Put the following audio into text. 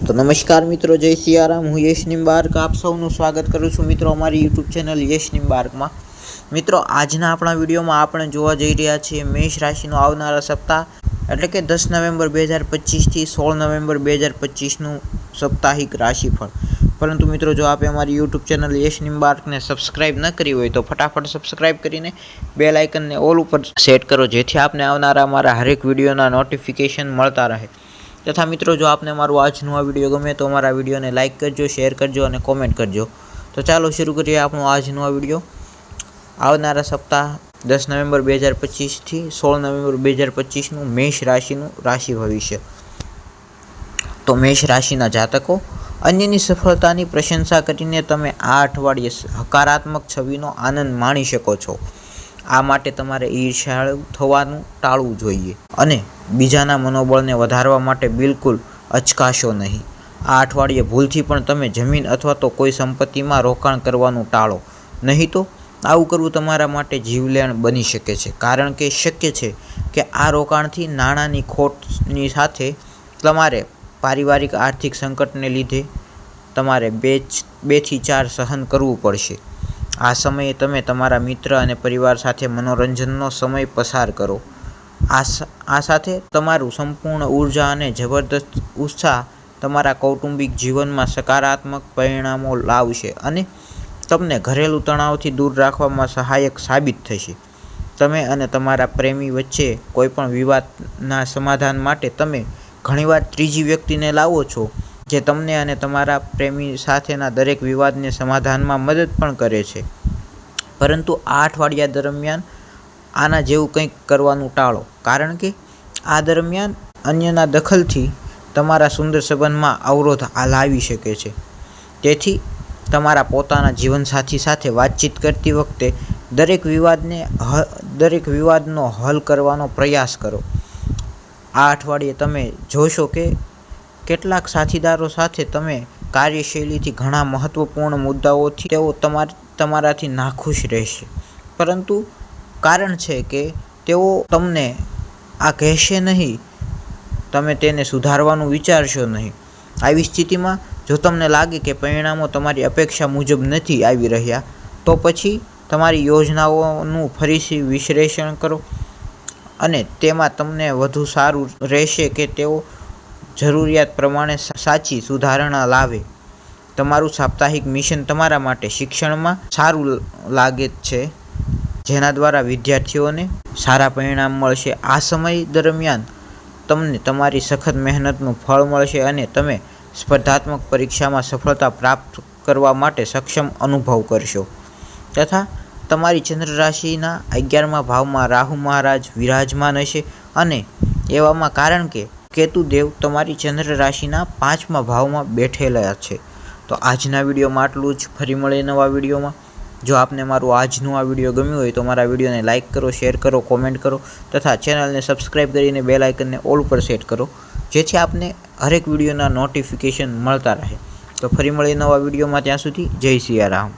तो नमस्कार मित्रों, जय सियाराम। हूँ यश निम्बार्क आप सौનું સ્વાગત કરું છું મિત્રો અમારી યુટ્યુબ ચેનલ યશ નિમ્બાર્કમાં। મિત્રો આજના આપણા વિડીયોમાં આપણે જોવા જઈ રહ્યા છીએ મેષ રાશિનો આવનારા સપ્તાહ એટલે કે 10 નવેમ્બર 2025 થી 16 નવેમ્બર 2025નું સાપ્તાહિક રાશિફળ। પરંતુ મિત્રો જો આપે અમારી યુટ્યુબ ચેનલ યશ નિમ્બાર્કને સબસ્ક્રાઇબ ન કરી હોય તો ફટાફટ સબસ્ક્રાઇબ કરીને બેલ આઇકનને ઓલ ઉપર સેટ કરો, જેથી આપને આવનારા અમારા હરેક વિડીયોના નોટિફિકેશન મળતા રહે। तथा मित्रों जो आपने मारू आजनु आ विडियो गमे तो अमरा विडियो ने लाइक करजो, शेर करजो और कॉमेंट करजो। तो चलो शुरू करिए आपनो आजनु आ विडियो। आवनारा सप्ताह 10 नवेम्बर 2025 थी 16 नवेम्बर 2025 नु मेष राशिनु राशि भविष्य। तो मेष राशिना जातको अन्यनी सफलतानी प्रशंसा करीने तमे आ अठवाडिये हकारात्मक छविनो आनंद माणी शको छो। आ माटे तमारे ईर्ष्याळु थवानुं टाळवुं जोईए अने बीजाना मनोबळने वधारवा माटे बिलकुल अचकाशो नहीं। आ अठवाडिये भूलथी पण तमे जमीन अथवा तो कोई संपत्तिमां रोकाण करवानुं टाळो, नहीं तो आवुं करवुं तमारा माटे जीवलेण बनी शके छे। कारण के शक्य छे के आ रोकाणथी नाणांनी खोटनी साथे तमारे पारिवारिक आर्थिक संकटने लीधे तमारे 2 થી 4 सहन करवुं पड़शे। आ समये तमे तमारा मित्र अने परिवार साथे मनोरंजननो समय पसार करो। आ साथे तमारुं संपूर्ण ऊर्जा अने जबरदस्त उत्साह तमारा कौटुंबिक जीवन में सकारात्मक परिणामों लावशे अने तमने घरेलू तणावथी दूर राखवामां सहायक साबित थशे। तमे अने तमारा प्रेमी वच्चे कोईपण विवादना समाधान माटे तमे घणीवार त्रीजी व्यक्तिने लावो छो, जे तमने अने तमारा प्रेमी साथेना दरेक विवादने समाधाનમાં મદદ પણ કરે છે। પરંતુ આ અઠવાડિયા દરમિયાન આના જેવું કંઈક કરવાનું ટાળો, કારણ કે આ દરમિયાન અન્યના દખલથી તમારા સુંદર સંબંધમાં અવરોધ લાવી શકે છે। તેથી તમારા પોતાના જીવનસાથી સાથે વાતચીત કરતી વખતે દરેક વિવાદનો હલ કરવાનો પ્રયાસ કરો। આ અઠવાડિયે તમે જોશો કે કેટલાક સાથીદારો સાથે તમે કાર્યશૈલીથી ઘણા મહત્વપૂર્ણ મુદ્દાઓથી તેઓ તમારાથી નાખુશ રહેશે, પરંતુ કારણ છે કે તેઓ તમને આ કહેશે નહીં, તમે તેને સુધારવાનું વિચારશો નહીં। આવી સ્થિતિમાં જો તમને લાગે કે પરિણામો તમારી અપેક્ષા મુજબ નથી આવી રહ્યા, તો પછી તમારી યોજનાઓનું ફરીથી વિશ્લેષણ કરો અને તેમાં તમને વધુ સારું રહેશે કે તેઓ જરૂરિયાત પ્રમાણે સાચી સુધારણા લાવે। તમારું સાપ્તાહિક મિશન તમારા માટે શિક્ષણમાં સારું લાગે છે, જેના દ્વારા વિદ્યાર્થીઓને સારા પરિણામ મળશે। આ સમય દરમિયાન તમને તમારી સખત મહેનતનું ફળ મળશે અને તમે સ્પર્ધાત્મક પરીક્ષામાં સફળતા પ્રાપ્ત કરવા માટે સક્ષમ અનુભવ કરશો। તથા તમારી ચંદ્ર રાશિના 11મા ભાવમાં રાહુ મહારાજ વિરાજમાન હશે અને એવામાં કારણ કે કેતુદેવ તમારી ચંદ્ર રાશિના 5મા ભાવમાં બેઠેલા છે। તો આજના વિડીયોમાં આટલું જ। ફરી મળીએ નવા વિડીયોમાં। જો આપને મારું આજનું આ વિડીયો ગમ્યું હોય તો મારા વિડીયોને લાઇક કરો, શેર કરો, કોમેન્ટ કરો તથા ચેનલને સબસ્ક્રાઇબ કરીને બેલ આઇકનને ઓલ પર સેટ કરો, જેથી આપને હરેક વિડીયોના નોટિફિકેશન મળતા રહે। તો ફરી મળીએ નવા વિડીયોમાં, ત્યાં સુધી જય સિયારામ।